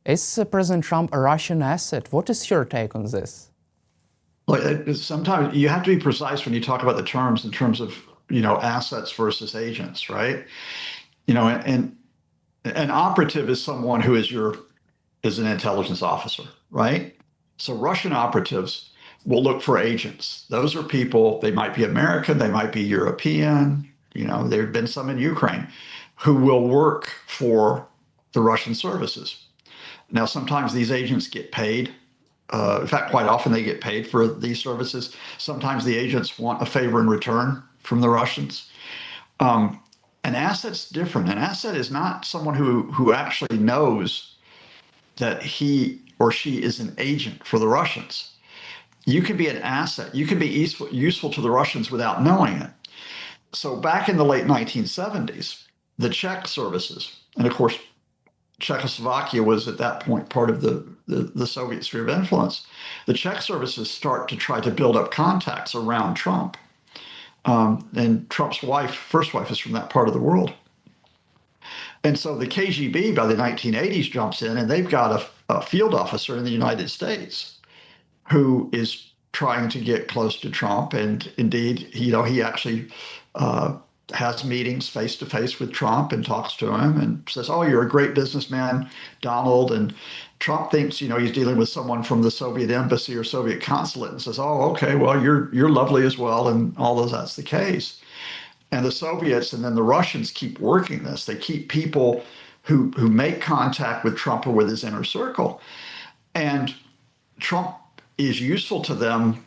Is President Trump a Russian asset? What is your take on this? Like sometimes you have to be precise when you talk about the terms in terms of assets versus agents, right? And an operative is someone who is an intelligence officer, right? So Russian operatives will look for agents. Those are people, they might be American, they might be European, there have been some in Ukraine who will work for the Russian services. Now, sometimes these agents get paid. In fact, quite often they get paid for these services. Sometimes the agents want a favor in return from the Russians. An asset's different. An asset is not someone who actually knows that he or she is an agent for the Russians. You can be an asset. You can be useful to the Russians without knowing it. So back in the late 1970s, the Czech services, and of course, Czechoslovakia was at that point part of the Soviet sphere of influence. The Czech services start to try to build up contacts around Trump. And Trump's first wife is from that part of the world. And so the KGB by the 1980s jumps in, and they've got a field officer in the United States who is trying to get close to Trump. And indeed, he actually has meetings face to face with Trump and talks to him and says, "Oh, you're a great businessman, Donald." And Trump thinks, he's dealing with someone from the Soviet embassy or Soviet consulate and says, "Oh, okay, well, you're lovely as well." And although that's the case. And the Soviets and then the Russians keep working this. They keep people who make contact with Trump or with his inner circle. And Trump is useful to them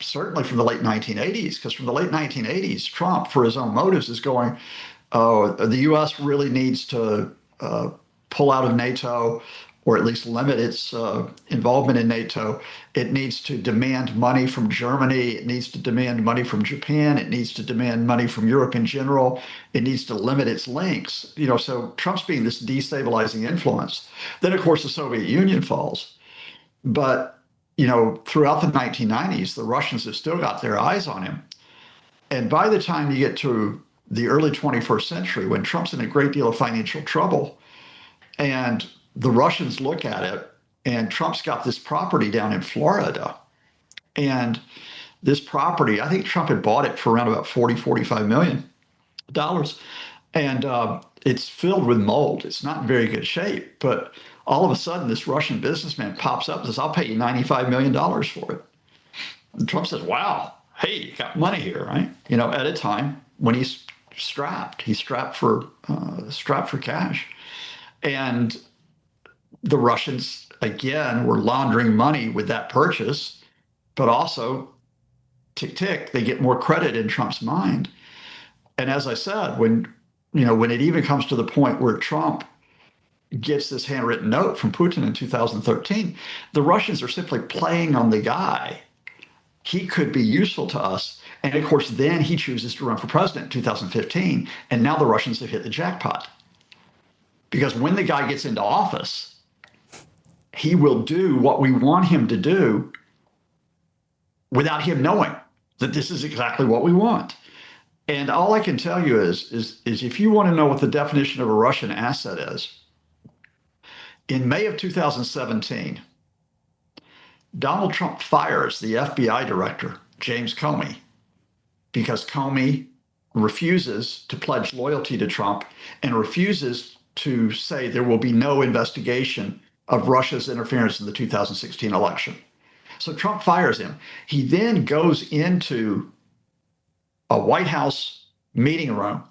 certainly from the late 1980s, because from the late 1980s, Trump, for his own motives, is going, "Oh, the U.S. really needs to pull out of NATO, or at least limit its involvement in NATO. It needs to demand money from Germany. It needs to demand money from Japan. It needs to demand money from Europe in general. It needs to limit its links." So Trump's being this destabilizing influence. Then, of course, the Soviet Union falls. But throughout the 1990s, the Russians have still got their eyes on him. And by the time you get to the early 21st century, when Trump's in a great deal of financial trouble, and the Russians look at it, and Trump's got this property down in Florida. And this property, I think Trump had bought it for around about $45 million. And it's filled with mold. It's not in very good shape, but all of a sudden, this Russian businessman pops up and says, "I'll pay you $95 million for it." And Trump says, "Wow, hey, you got money here," right? At a time when he's strapped for cash. And the Russians, again, were laundering money with that purchase, but also, tick, they get more credit in Trump's mind. And as I said, when it even comes to the point where Trump gets this handwritten note from Putin in 2013, the Russians are simply playing on the guy. He could be useful to us. And of course, then he chooses to run for president in 2015. And now the Russians have hit the jackpot. Because when the guy gets into office, he will do what we want him to do without him knowing that this is exactly what we want. And all I can tell you is if you want to know what the definition of a Russian asset is, in May of 2017, Donald Trump fires the FBI director, James Comey, because Comey refuses to pledge loyalty to Trump and refuses to say there will be no investigation of Russia's interference in the 2016 election. So Trump fires him. He then goes into a White House meeting room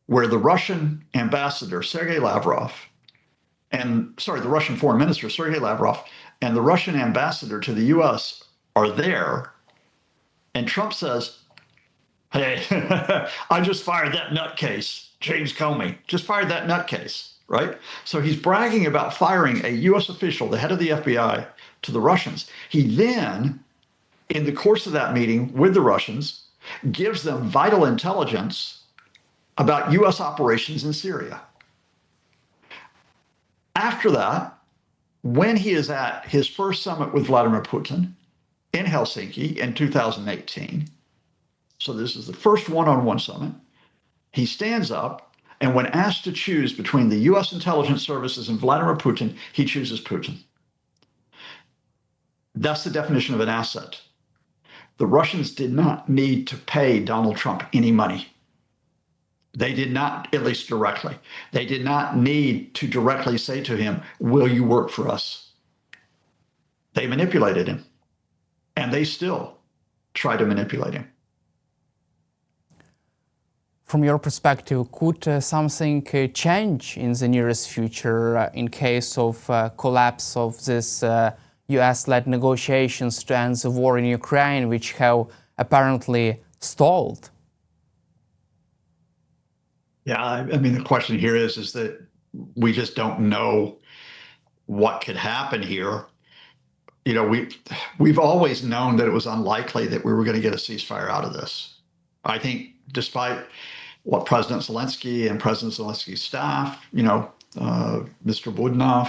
where the Russian ambassador, Sergei Lavrov, the Russian foreign minister, Sergei Lavrov, and the Russian ambassador to the U.S. are there. And Trump says, "Hey, I just fired that nutcase, James Comey, just fired that nutcase," right? So he's bragging about firing a U.S. official, the head of the FBI, to the Russians. He then, in the course of that meeting with the Russians, gives them vital intelligence about U.S. operations in Syria. After that, when he is at his first summit with Vladimir Putin in Helsinki in 2018, so this is the first one-on-one summit, he stands up And when asked to choose between the US intelligence services and Vladimir Putin, he chooses Putin. That's the definition of an asset. The Russians did not need to pay Donald Trump any money. They did not, at least directly. They did not need to directly say to him, will you work for us? They manipulated him, and they still try to manipulate him. From your perspective, could something change in the nearest future in case of collapse of this US-led negotiations to end the war in Ukraine, which have apparently stalled? Yeah, I mean, the question here is that we just don't know what could happen here. You know, we've always known that it was unlikely that we were going to get a ceasefire out of this. I think despite what President Zelensky and President Zelensky's staff, you know, Mr. Budnov,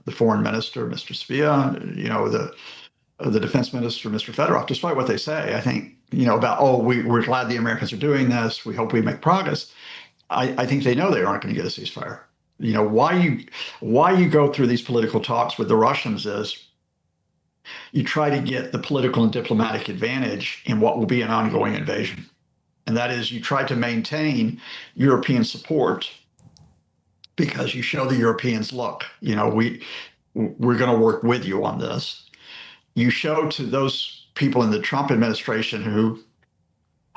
the foreign minister, Mr. Spia, you know, the defense minister, Mr. Fedorov, despite what they say, I think, you know, about, oh, we're glad the Americans are doing this, we hope we make progress. I think they know they aren't going to get a ceasefire. You know, why you go through these political talks with the Russians is you try to get the political and diplomatic advantage in what will be an ongoing invasion. And that is, you try to maintain European support because you show the Europeans, look, you know, we're going to work with you on this. You show to those people in the Trump administration who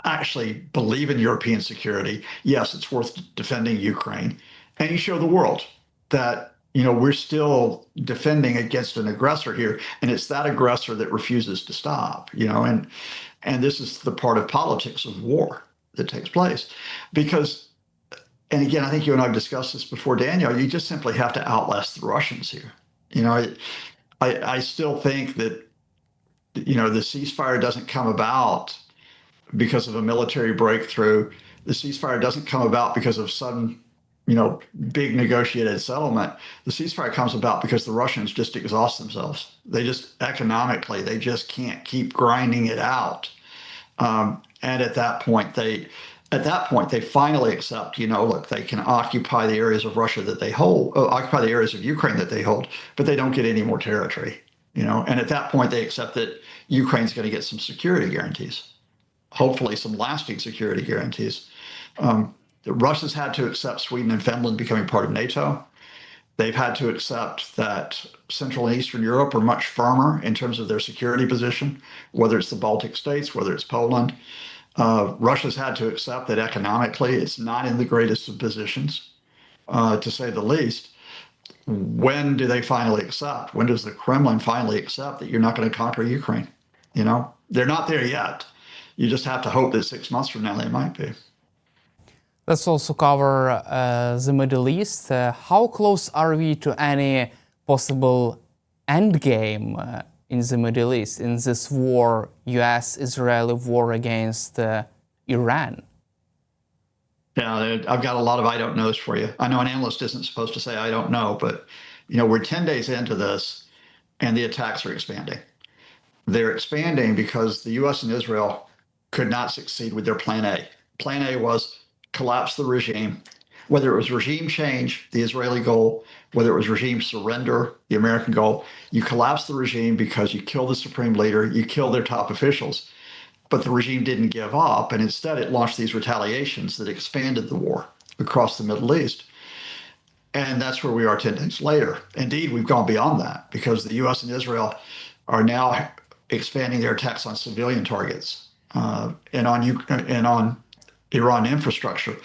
actually believe in European security, yes, it's worth defending Ukraine. And you show the world that, you know, we're still defending against an aggressor here, and it's that aggressor that refuses to stop, you know, and this is the part of politics of war that takes place. Because, and again, I think you and I have discussed this before, Daniel, you just simply have to outlast the Russians here. You know, I still think that, you know, the ceasefire doesn't come about because of a military breakthrough. The ceasefire doesn't come about because of sudden, you know, big negotiated settlement. The ceasefire comes about because the Russians just exhaust themselves. They just economically, they just can't keep grinding it out. And at that point, they finally accept, you know, look, they can occupy the areas of Russia that they hold, occupy the areas of Ukraine that they hold, but they don't get any more territory, you know. And at that point, they accept that Ukraine's going to get some security guarantees, hopefully some lasting security guarantees. The Russians had to accept Sweden and Finland becoming part of NATO. They've had to accept that Central and Eastern Europe are much firmer in terms of their security position, whether it's the Baltic states, whether it's Poland. Russia's had to accept that economically it's not in the greatest of positions, to say the least. When do they finally accept? When does the Kremlin finally accept that you're not going to conquer Ukraine? You know, they're not there yet. You just have to hope that 6 months from now they might be. Let's also cover the Middle East. How close are we to any possible endgame in the Middle East, in this war, US-Israeli war against Iran? Yeah, I've got a lot of I don't knows for you. I know an analyst isn't supposed to say I don't know, but, you know, we're 10 days into this and the attacks are expanding. They're expanding because the US and Israel could not succeed with their plan A. Plan A was collapse the regime, whether it was regime change, the Israeli goal, whether it was regime surrender, the American goal. You collapse the regime because you kill the supreme leader, you kill their top officials. But the regime didn't give up, and instead it launched these retaliations that expanded the war across the Middle East. And that's where we are 10 days later. Indeed, we've gone beyond that because the US and Israel are now expanding their attacks on civilian targets and on Iran infrastructure.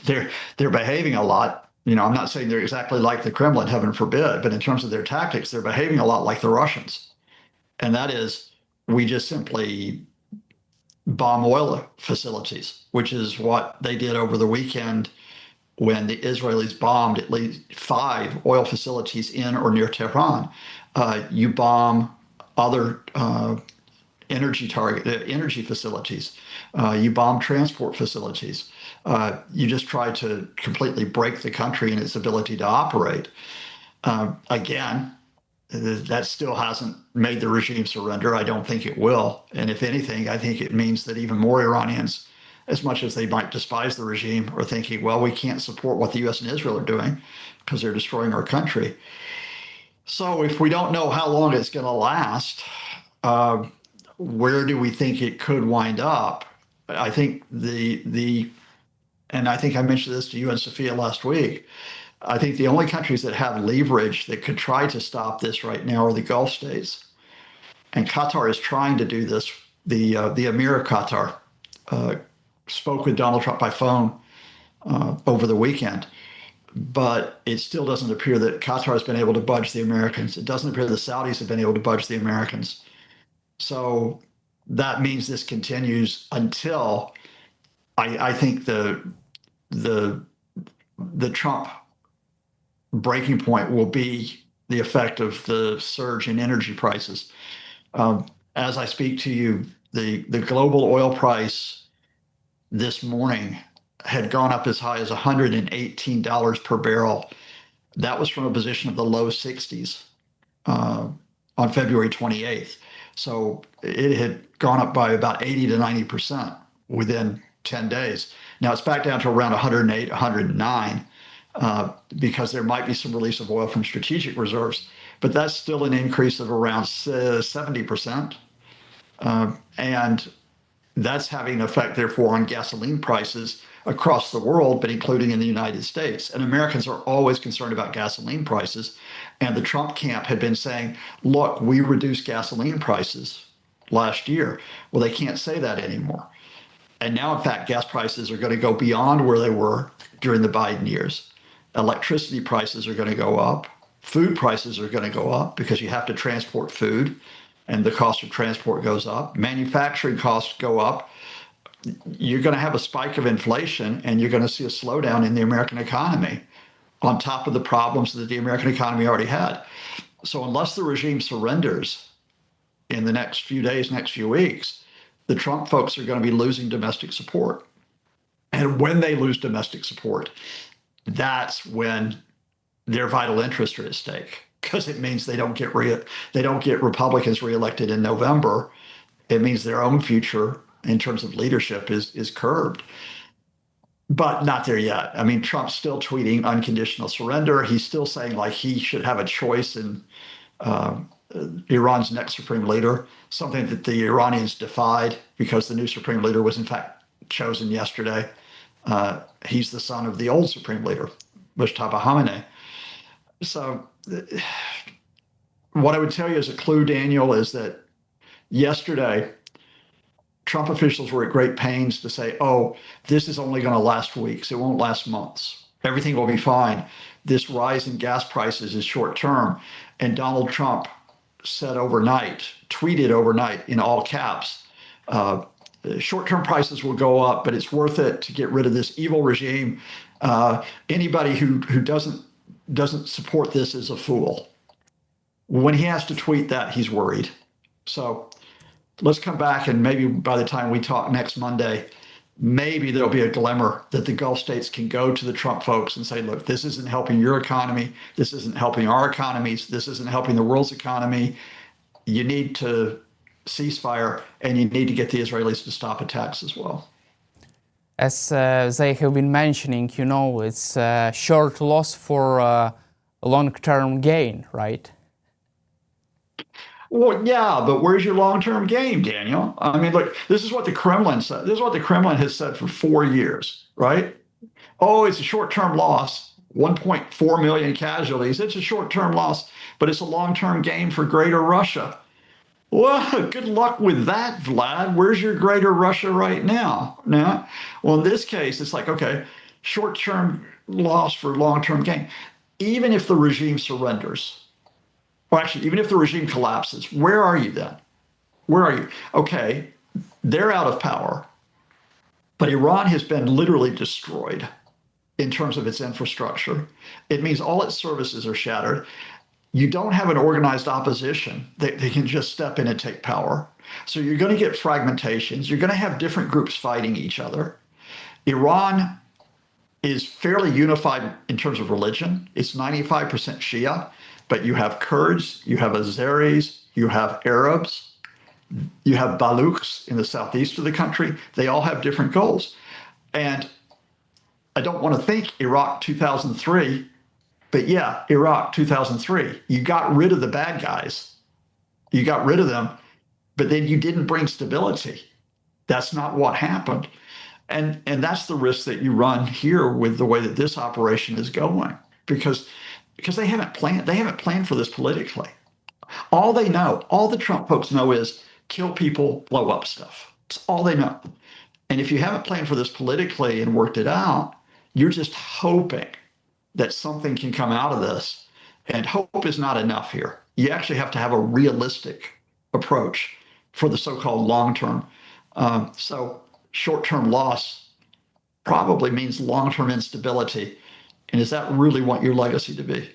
They're behaving a lot. You know, I'm not saying they're exactly like the Kremlin, heaven forbid, but in terms of their tactics, they're behaving a lot like the Russians. And that is, we just simply bomb oil facilities, which is what they did over the weekend when the Israelis bombed at least 5 oil facilities in or near Tehran. You bomb other energy facilities. You bomb transport facilities. You just try to completely break the country and its ability to operate. Again, that still hasn't made the regime surrender. I don't think it will. And if anything, I think it means that even more Iranians as much as they might despise the regime or thinking, well, we can't support what the US and Israel are doing because they're destroying our country. So if we don't know how long it's going to last, where do we think it could wind up? I think and I think I mentioned this to you and Sophia last week. I think the only countries that have leverage that could try to stop this right now are the Gulf states. And Qatar is trying to do this. The Emir of Qatar spoke with Donald Trump by phone over the weekend, but it still doesn't appear that Qatar has been able to budge the Americans. It doesn't appear the Saudis have been able to budge the Americans. So that means this continues until I think the Trump breaking point will be the effect of the surge in energy prices. As I speak to you, the global oil price this morning had gone up as high as $118 per barrel. That was from a position of the low 60s on February 28th. So it had gone up by about 80 to 90% within 10 days. Now it's back down to around 108, 109 because there might be some release of oil from strategic reserves, but that's still an increase of around 70%. And that's having an effect, therefore, on gasoline prices across the world, but including in the United States. And Americans are always concerned about gasoline prices. And the Trump camp had been saying, look, we reduced gasoline prices last year. Well, they can't say that anymore. And now, in fact, gas prices are going to go beyond where they were during the Biden years. Electricity prices are going to go up. Food prices are going to go up because you have to transport food, and the cost of transport goes up. Manufacturing costs go up. You're going to have a spike of inflation, and you're going to see a slowdown in the American economy on top of the problems that the American economy already had. So unless the regime surrenders in the next few days, next few weeks, the Trump folks are going to be losing domestic support. And when they lose domestic support, that's when their vital interests are at stake, because it means they don't get Republicans reelected in November. It means their own future in terms of leadership is curbed. But not there yet. I mean, Trump's still tweeting unconditional surrender. He's still saying like he should have a choice in Iran's next supreme leader, something that the Iranians defied because the new supreme leader was in fact chosen yesterday. He's the son of the old supreme leader, Mujtaba Khamenei. So what I would tell you as a clue, Daniel, is that yesterday, Trump officials were at great pains to say, oh, this is only going to last weeks. It won't last months. Everything will be fine. This rise in gas prices is short term. And Donald Trump said overnight, tweeted overnight in all caps, short-term prices will go up, but it's worth it to get rid of this evil regime. Anybody who doesn't support this is a fool. When he has to tweet that, he's worried. So let's come back, and maybe by the time we talk next Monday, maybe there'll be a glimmer that the Gulf states can go to the Trump folks and say, look, this isn't helping your economy. This isn't helping our economies. This isn't helping the world's economy. You need to ceasefire, and you need to get the Israelis to stop attacks as well. As they have been mentioning, it's a short loss for a long-term gain, right? Well, yeah, but where's your long-term game, Daniel? I mean, look, this is what the Kremlin said. This is what the Kremlin has said for 4 years, right? Oh, it's a short-term loss, 1.4 million casualties. It's a short-term loss, but it's a long-term gain for Greater Russia. Well, good luck with that, Vlad. Where's your Greater Russia right now? Well, in this case, it's like, okay, short-term loss for long-term gain. Even if the regime surrenders, or actually, even if the regime collapses, where are you then? Where are you? Okay, they're out of power, but Iran has been literally destroyed in terms of its infrastructure. It means all its services are shattered. You don't have an organized opposition that they can just step in and take power. So you're going to get fragmentations. You're going to have different groups fighting each other. Iran is fairly unified in terms of religion. It's 95% Shia, but you have Kurds, you have Azeris, you have Arabs, You have Baluchs in the southeast of the country. They all have different goals. And I don't want to think Iraq 2003, but yeah, Iraq 2003. You got rid of the bad guys. You got rid of them, but then you didn't bring stability. That's not what happened. And that's the risk that you run here with the way that this operation is going, because they haven't planned for this politically. All they know, all the Trump folks know, is kill people, blow up stuff. That's all they know. And if you haven't planned for this politically and worked it out, you're just hoping that something can come out of this. And hope is not enough here. You actually have to have a realistic approach for the so-called long term. So short-term loss probably means long-term instability. And is that really what your legacy to be?